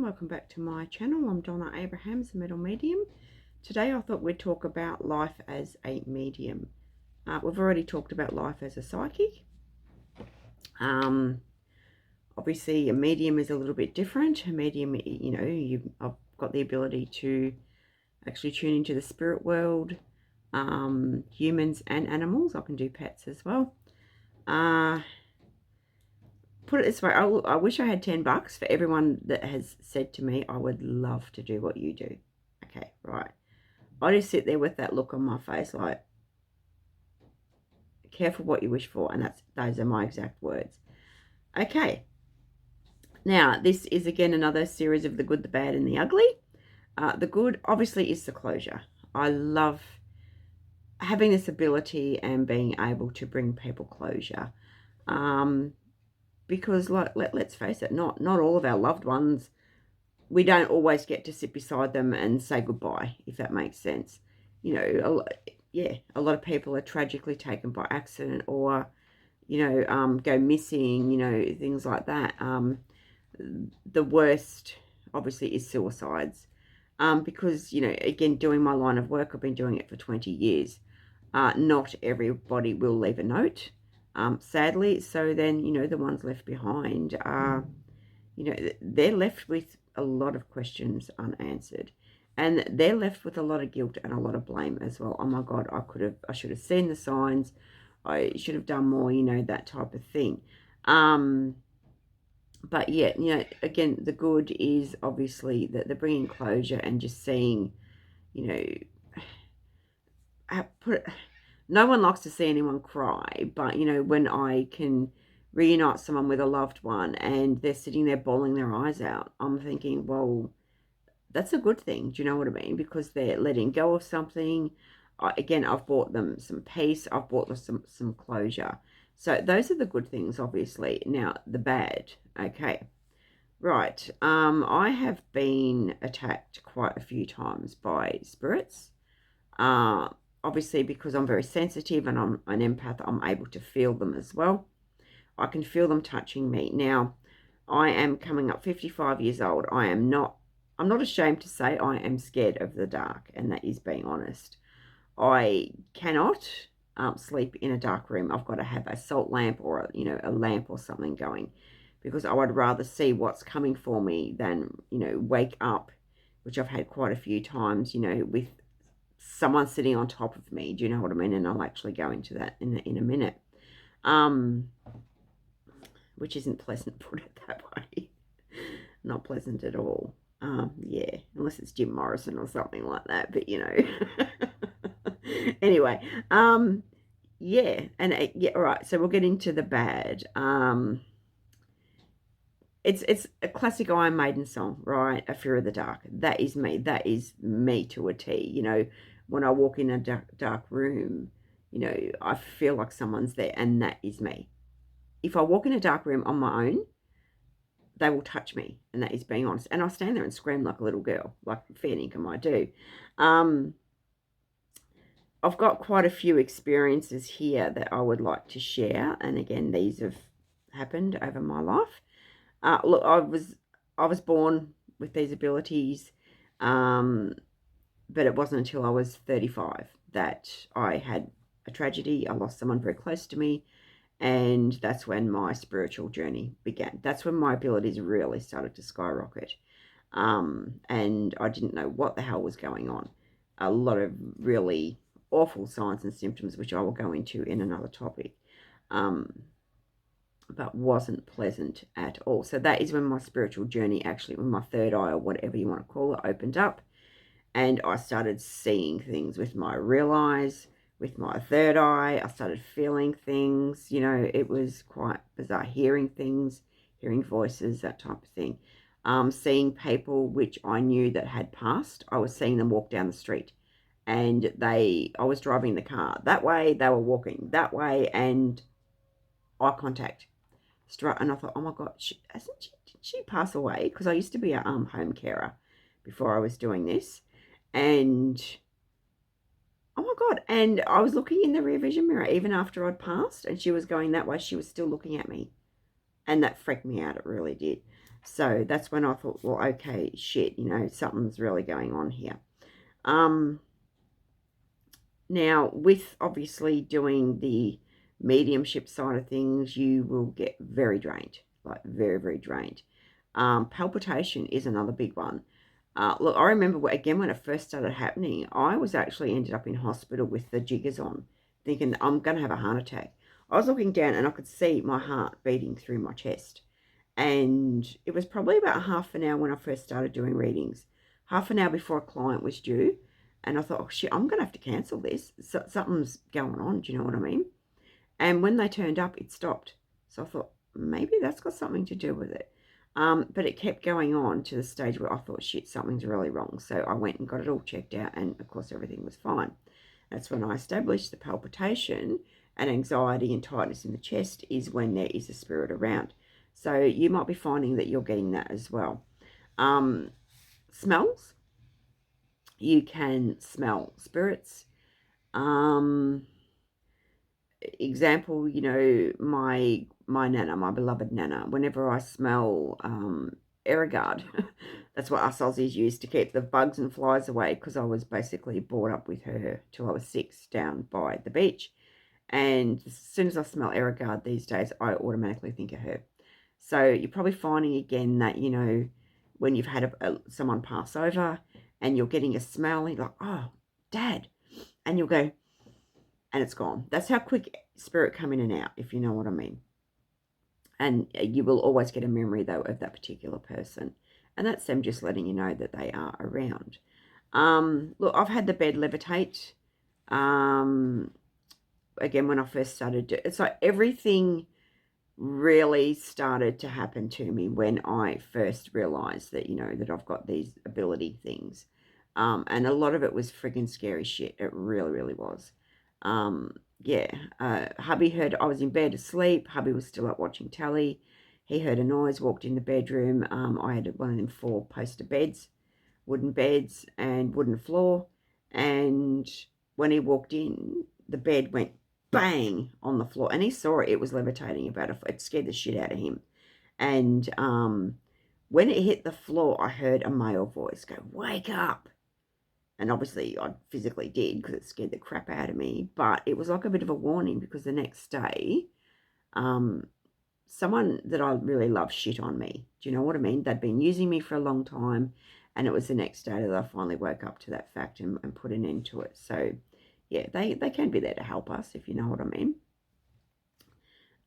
welcome back to my channel. I'm Donna Abrahams, a Metal Medium. Today I thought we'd talk about life as a medium. We've already talked about life as a psychic. Obviously a medium is a little bit different. A medium, I've got the ability to actually tune into the spirit world, humans and animals. I can do pets as well. Put it this way, I wish I had $10 for everyone that has said to me, I would love to do what you do. Okay, right. I just sit there with that look on my face like, careful what you wish for. And those are my exact words. Okay. Now, this is again another series of the good, the bad, and the ugly. The good, obviously, is the closure. I love having this ability and being able to bring people closure. Because let's face it, not all of our loved ones, we don't always get to sit beside them and say goodbye, if that makes sense. You know, a lot of people are tragically taken by accident or, go missing, things like that. The worst, obviously, is suicides. Because, again, doing my line of work, I've been doing it for 20 years. Not everybody will leave a note. Sadly, so then, the ones left behind are, they're left with a lot of questions unanswered. And they're left with a lot of guilt and a lot of blame as well. Oh my God, I should have seen the signs. I should have done more, that type of thing. But yeah, again, the good is obviously that they're bringing closure and just seeing, no one likes to see anyone cry, but, when I can reunite someone with a loved one and they're sitting there bawling their eyes out, I'm thinking, well, that's a good thing. Do you know what I mean? Because they're letting go of something. Again, I've brought them some peace. I've brought them some closure. So those are the good things, obviously. Now, the bad. Okay. Right. I have been attacked quite a few times by spirits. Obviously, because I'm very sensitive and I'm an empath, I'm able to feel them as well. I can feel them touching me. Now, I am coming up 55 years old. I'm not ashamed to say I am scared of the dark, and that is being honest. I cannot sleep in a dark room. I've got to have a salt lamp or, a lamp or something going, because I would rather see what's coming for me than, wake up, which I've had quite a few times, with someone sitting on top of me. Do you know what I mean? And I'll actually go into that in a minute. Which isn't pleasant, put it that way. Not pleasant at all. Yeah, unless it's Jim Morrison or something like that, but anyway, yeah, and yeah, all right, so we'll get into the bad. It's a classic Iron Maiden song, right? A Fear of the Dark. That is me. That is me to a T. When I walk in a dark room, I feel like someone's there, and that is me. If I walk in a dark room on my own, they will touch me, and that is being honest. And I'll stand there and scream like a little girl, like fair income I do. I've got quite a few experiences here that I would like to share, and again, these have happened over my life. Look, I was born with these abilities, but it wasn't until I was 35 that I had a tragedy. I lost someone very close to me. And that's when my spiritual journey began. That's when my abilities really started to skyrocket. And I didn't know what the hell was going on. A lot of really awful signs and symptoms, which I will go into in another topic. But wasn't pleasant at all. So that is when my spiritual journey, actually, when my third eye, or whatever you want to call it, opened up. And I started seeing things with my real eyes. With my third eye, I started feeling things, it was quite bizarre, hearing things, hearing voices, that type of thing. Seeing people which I knew that had passed. I was seeing them walk down the street, and I was driving the car that way, they were walking that way, and eye contact. And I thought, oh my God, did she pass away? Because I used to be a home carer before I was doing this, and oh my God. And I was looking in the rear vision mirror even after I'd passed, and she was going that way. She was still looking at me. And that freaked me out. It really did. So that's when I thought, well, okay, shit, something's really going on here. Um, Now, with obviously doing the mediumship side of things, you will get very drained, like very, very drained. Palpitation is another big one. Look, I remember again when it first started happening, I was actually ended up in hospital with the jiggers on, thinking I'm going to have a heart attack. I was looking down and I could see my heart beating through my chest. And it was probably about half an hour when I first started doing readings, half an hour before a client was due. And I thought, oh shit, I'm going to have to cancel this. Something's going on. Do you know what I mean? And when they turned up, it stopped. So I thought, maybe that's got something to do with it. But it kept going on to the stage where I thought, shit, something's really wrong. So I went and got it all checked out. And of course, everything was fine. That's when I established the palpitation and anxiety and tightness in the chest is when there is a spirit around. So you might be finding that you're getting that as well. Smells. You can smell spirits. Example, my nana, my beloved nana, whenever I smell Aerogard, that's what us Aussies use to keep the bugs and flies away, because I was basically brought up with her till I was 6 down by the beach. And as soon as I smell Aerogard these days, I automatically think of her. So you're probably finding again that, when you've had someone pass over and you're getting a smell, and you're like, oh, Dad. And you'll go, and it's gone. That's how quick spirit come in and out, if you know what I mean. And you will always get a memory, though, of that particular person. And that's them just letting you know that they are around. Look, I've had the bed levitate. Again, when I first started, it's like everything really started to happen to me when I first realized that, that I've got these ability things. And a lot of it was friggin' scary shit. It really, really was. Hubby heard I was in bed asleep. Hubby was still up watching telly. He heard a noise, walked in the bedroom. I had one of them 4-poster beds, wooden beds and wooden floor. And when he walked in, the bed went bang on the floor. And he saw it. It was levitating about it scared the shit out of him. And when it hit the floor, I heard a male voice go, "Wake up." And obviously I physically did, because it scared the crap out of me. But it was like a bit of a warning, because the next day, someone that I really love shit on me. Do you know what I mean? They'd been using me for a long time. And it was the next day that I finally woke up to that fact and put an end to it. So, yeah, they can be there to help us, if you know what I mean.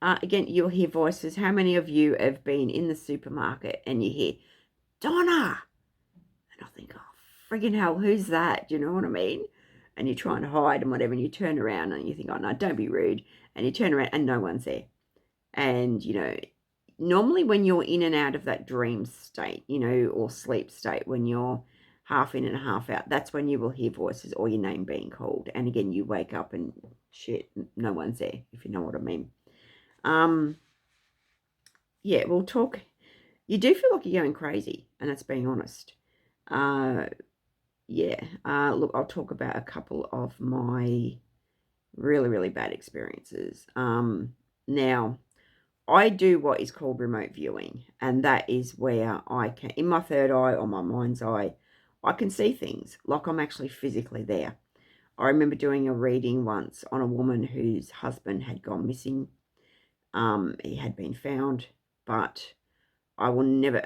Again, you'll hear voices. How many of you have been in the supermarket and you hear, "Donna"? And I think, oh, friggin' hell, who's that? Do you know what I mean? And you're trying to hide and whatever, and you turn around and you think, oh, no, don't be rude. And you turn around and no one's there. And, normally when you're in and out of that dream state, or sleep state, when you're half in and half out, that's when you will hear voices or your name being called. And again, you wake up and shit, no one's there, if you know what I mean. We'll talk. You do feel like you're going crazy, and that's being honest. Look, I'll talk about a couple of my really, really bad experiences. Now, I do what is called remote viewing, and that is where I can, in my third eye or my mind's eye, I can see things like I'm actually physically there. I remember doing a reading once on a woman whose husband had gone missing. He had been found, but I will never.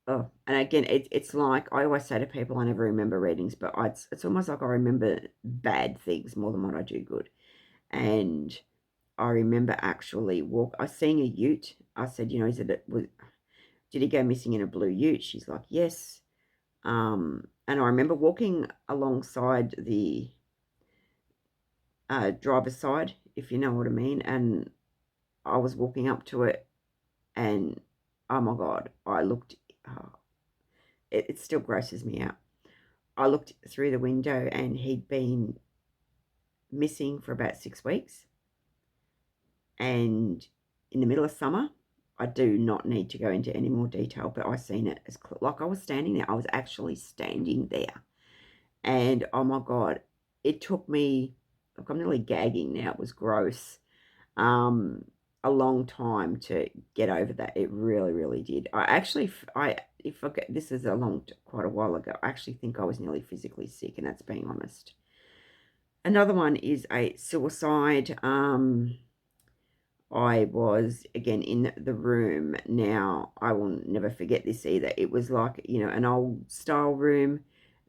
Oh, and again, it's like I always say to people, I never remember readings, but it's almost like I remember bad things more than what I do good. And I remember actually I seeing a ute. I said, did he go missing in a blue ute? She's like, yes. And I remember walking alongside the driver's side, if you know what I mean, and I was walking up to it, and oh my God, I looked. It still grosses me out. I looked through the window and he'd been missing for about 6 weeks. And in the middle of summer, I do not need to go into any more detail, but I seen it as like I was standing there. I was actually standing there. And oh my God, it took me, look, I'm nearly gagging now. It was gross. a long time to get over that. It really, really did. I actually, if I get, this is quite a while ago, I actually think I was nearly physically sick, and that's being honest. Another one is a suicide. I was again in the room. Now, I will never forget this either. It was like, an old style room.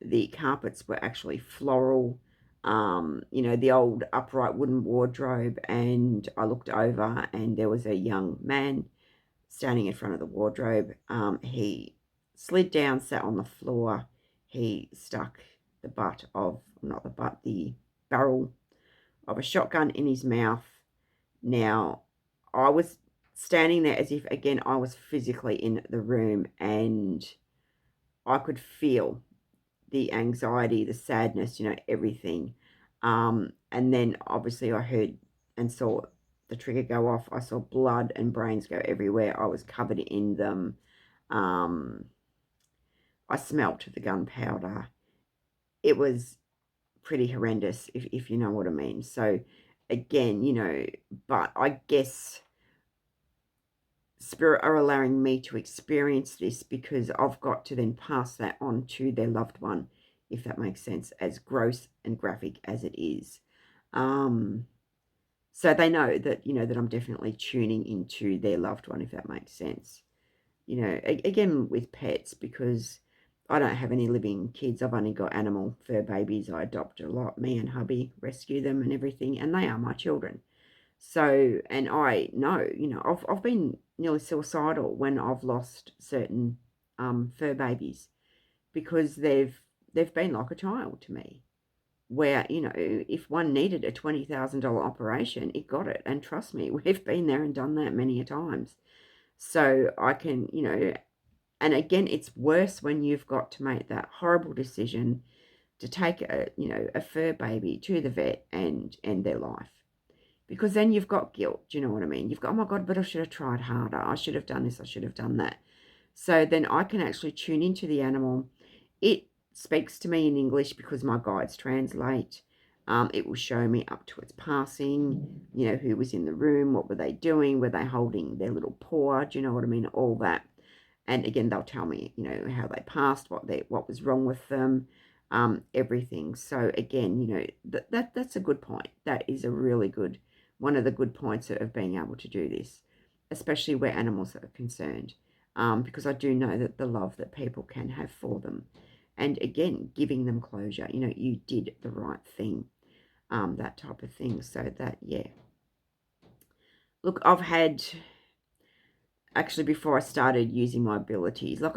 The carpets were actually floral. The old upright wooden wardrobe. And I looked over, and there was a young man standing in front of the wardrobe. He slid down, sat on the floor. He stuck the barrel of a shotgun in his mouth. Now, I was standing there as if, again, I was physically in the room, and I could feel the anxiety, the sadness, everything. And then obviously I heard and saw the trigger go off. I saw blood and brains go everywhere. I was covered in them. Um, I smelt the gunpowder. It was pretty horrendous, if you know what I mean. So again, but I guess spirit are allowing me to experience this, because I've got to then pass that on to their loved one, if that makes sense, as gross and graphic as it is. So they know that I'm definitely tuning into their loved one, if that makes sense. Again, with pets, because I don't have any living kids. I've only got animal fur babies. I adopt a lot. Me and hubby rescue them and everything, and they are my children. So, and I know, I've been nearly suicidal when I've lost certain fur babies, because they've been like a child to me. Where, if one needed a $20,000 operation, it got it. And trust me, we've been there and done that many a times. So I can, and again, it's worse when you've got to make that horrible decision to take a fur baby to the vet and end their life. Because then you've got guilt. Do you know what I mean? You've got, oh my God, but I should have tried harder. I should have done this. I should have done that. So then I can actually tune into the animal. It speaks to me in English because my guides translate. It will show me up to its passing, who was in the room, what were they doing, were they holding their little paw, do you know what I mean, all that. And again, they'll tell me, how they passed, what was wrong with them, everything. So again, that's a good point. That is a really good, one of the good points of being able to do this, especially where animals are concerned, because I do know that the love that people can have for them, and again, giving them closure, you did the right thing, that type of thing. So that, yeah. Look, actually, before I started using my abilities, like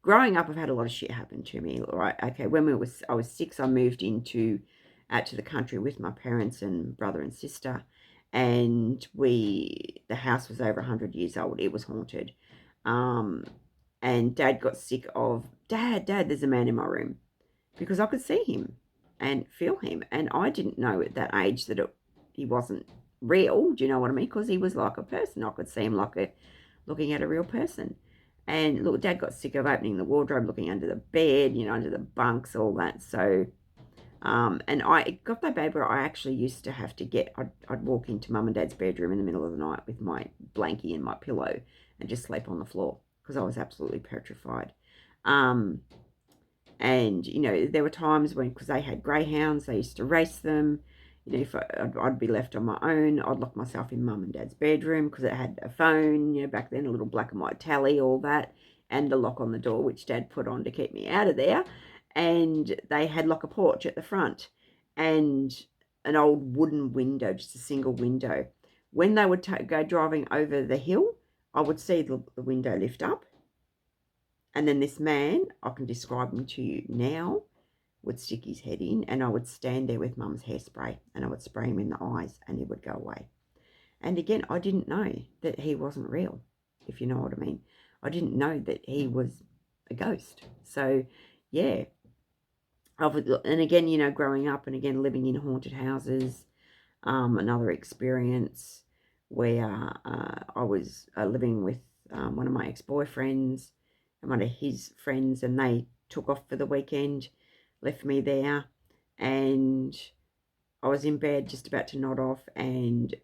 growing up, I've had a lot of shit happen to me, right? Okay, when I was 6, I moved out to the country with my parents and brother and sister, and the house was over 100 years old. It was haunted. And Dad got sick of, Dad, there's a man in my room, because I could see him and feel him, and I didn't know at that age that he wasn't real. Do you know what I mean? Because he was like a person. I could see him looking at a real person. And look, Dad got sick of opening the wardrobe, looking under the bed, under the bunks, all that. So, and it got that bad where I actually used to have to I'd walk into Mum and Dad's bedroom in the middle of the night with my blankie and my pillow and just sleep on the floor, because I was absolutely petrified. And, there were times when, because they had greyhounds, they used to race them. If I'd be left on my own, I'd lock myself in Mum and Dad's bedroom, because it had a phone, back then, a little black and white tally, all that, and the lock on the door, which Dad put on to keep me out of there. And they had like a porch at the front, and an old wooden window, just a single window. When they would go driving over the hill, I would see the window lift up. And then this man, I can describe him to you now, would stick his head in, and I would stand there with Mum's hairspray, and I would spray him in the eyes, and he would go away. And again, I didn't know that he wasn't real, if you know what I mean. I didn't know that he was a ghost. So, yeah. And again, growing up and again living in haunted houses, another experience where I was living with one of my ex-boyfriends and one of his friends, and they took off for the weekend, left me there, and I was in bed just about to nod off, and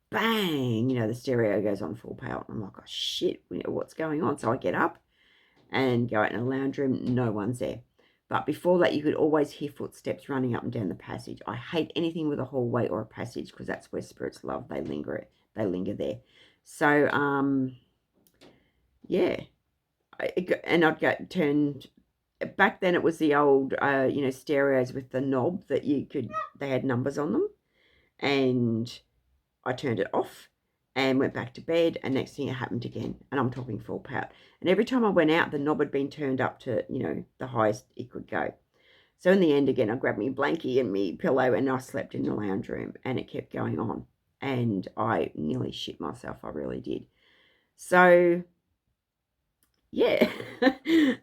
bang, the stereo goes on full power. I'm like, oh shit, what's going on? So I get up and go out in the lounge room. No one's there. But before that, you could always hear footsteps running up and down the passage. I hate anything with a hallway or a passage because that's where spirits love. They linger there. So, yeah. And I'd get turned. Back then, it was the old, stereos with the knob that they had numbers on them. And I turned it off and went back to bed, and next thing it happened again, and I'm talking full power. And every time I went out, the knob had been turned up to, the highest it could go. So in the end, again, I grabbed me blankie and me pillow, and I slept in the lounge room, and it kept going on. And I nearly shit myself. I really did. So, yeah.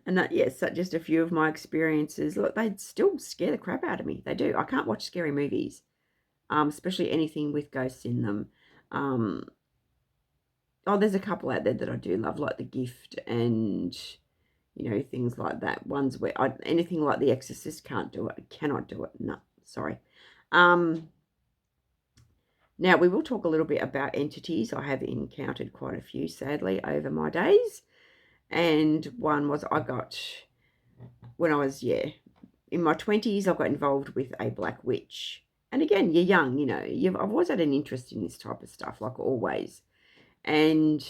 And so just a few of my experiences. Look, they still scare the crap out of me. They do. I can't watch scary movies, especially anything with ghosts in them. There's a couple out there that I do love, like The Gift and, things like that. Ones where anything like The Exorcist, cannot do it. No, sorry. Now, we will talk a little bit about entities. I have encountered quite a few, sadly, over my days. And one was when I was, in my 20s, I got involved with a black witch. And again, you're young, I've always had an interest in this type of stuff, like always. And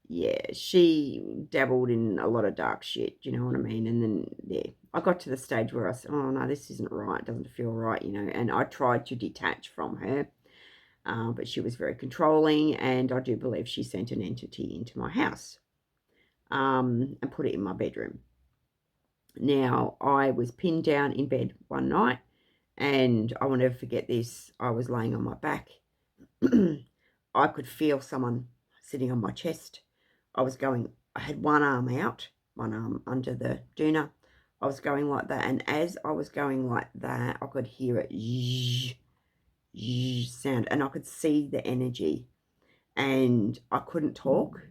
yeah, she dabbled in a lot of dark shit, you know what I mean? And then, I got to the stage where I said, oh, no, this isn't right. It doesn't feel right, and I tried to detach from her, but she was very controlling, and I do believe she sent an entity into my house and put it in my bedroom. Now, I was pinned down in bed one night, and I will never forget this. I was laying on my back. I could feel someone sitting on my chest. I had one arm out, one arm under the doona. I was going like that, and as I was going like that, I could hear it sound, and I could see the energy, and I couldn't talk.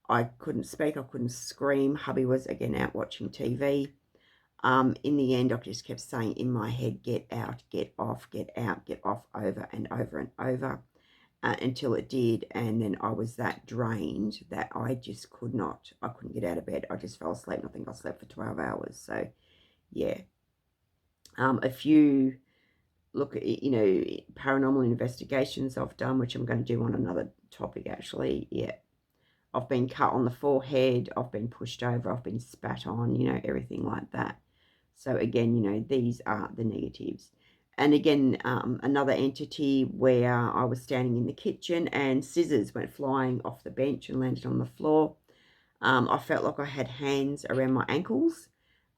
I couldn't speak. I couldn't scream. Hubby was, again, out watching TV. In the end, I just kept saying in my head, get out, get off, get out, get off, over and over and over. Until it did, and then I was that drained that I just couldn't get out of bed. I just fell asleep, and I think I slept for 12 hours. So, yeah. A few, paranormal investigations I've done, which I'm going to do on another topic, actually. Yeah. I've been cut on the forehead, I've been pushed over, I've been spat on, everything like that. So, again, these are the negatives. And again, another entity where I was standing in the kitchen and scissors went flying off the bench and landed on the floor. I felt like I had hands around my ankles.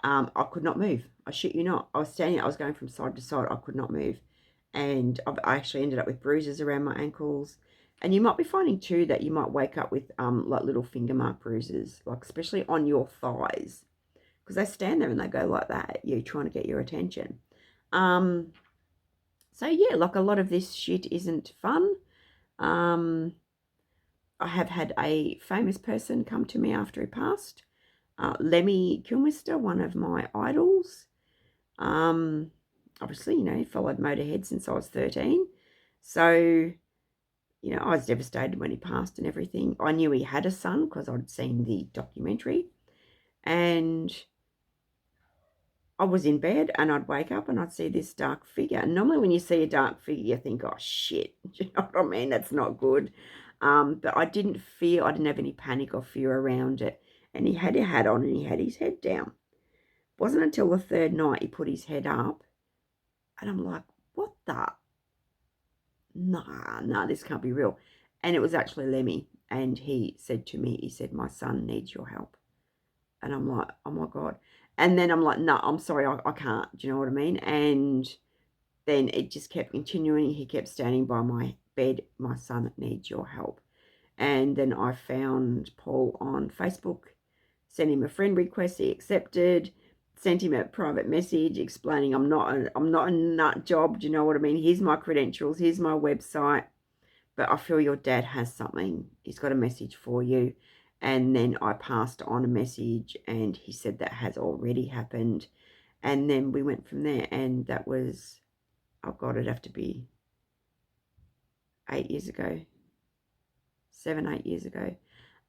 I could not move. I shit you not. I was going from side to side. I could not move. And I actually ended up with bruises around my ankles. And you might be finding too that you might wake up with like little finger mark bruises, like especially on your thighs. Because they stand there and they go like that at you, trying to get your attention. So, yeah, like a lot of this shit isn't fun. I have had a famous person come to me after he passed. Lemmy Kilmister, one of my idols. Obviously, he followed Motorhead since I was 13. So, I was devastated when he passed and everything. I knew he had a son because I'd seen the documentary. And I was in bed and I'd wake up and I'd see this dark figure. And normally when you see a dark figure, you think, oh, shit. Do you know what I mean? That's not good. But I didn't have any panic or fear around it. And he had a hat on and he had his head down. It wasn't until the third night he put his head up. And I'm like, what the? Nah, this can't be real. And it was actually Lemmy. And he said to me, my son needs your help. And I'm like, oh my God. And then I'm like, no, I'm sorry, I can't. Do you know what I mean? And then it just kept continuing. He kept standing by my bed. My son needs your help. And then I found Paul on Facebook, sent him a friend request. He accepted, sent him a private message explaining I'm not a nut job. Do you know what I mean? Here's my credentials. Here's my website. But I feel your dad has something. He's got a message for you. And then I passed on a message and he said that has already happened. And then we went from there, and that was oh God, it'd have to be 8 years ago, 7, 8 years ago.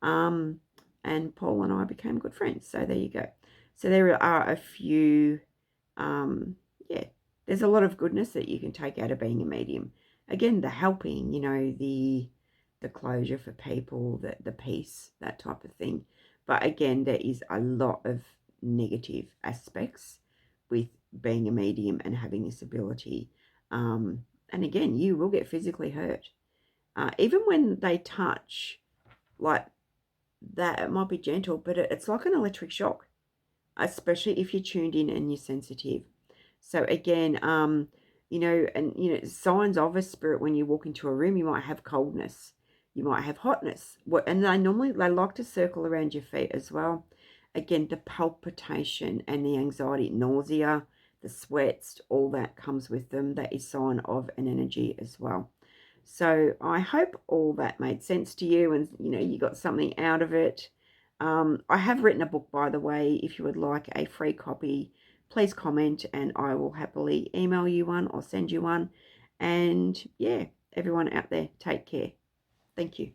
And Paul and I became good friends. So there you go. So there are a few, yeah, there's a lot of goodness that you can take out of being a medium. Again, the helping, the closure for people, the peace, that type of thing. But again, there is a lot of negative aspects with being a medium and having this ability. And again, you will get physically hurt. Even when they touch, like that, it might be gentle, but it's like an electric shock, especially if you're tuned in and you're sensitive. So again, signs of a spirit when you walk into a room, you might have coldness, you might have hotness, and they like to circle around your feet as well. Again, the palpitation and the anxiety, nausea, the sweats, all that comes with them. That is sign of an energy as well. So I hope all that made sense to you, and you got something out of it. I have written a book, by the way. If you would like a free copy, please comment and I will happily email you one or send you one. And yeah, everyone out there, take care. Thank you.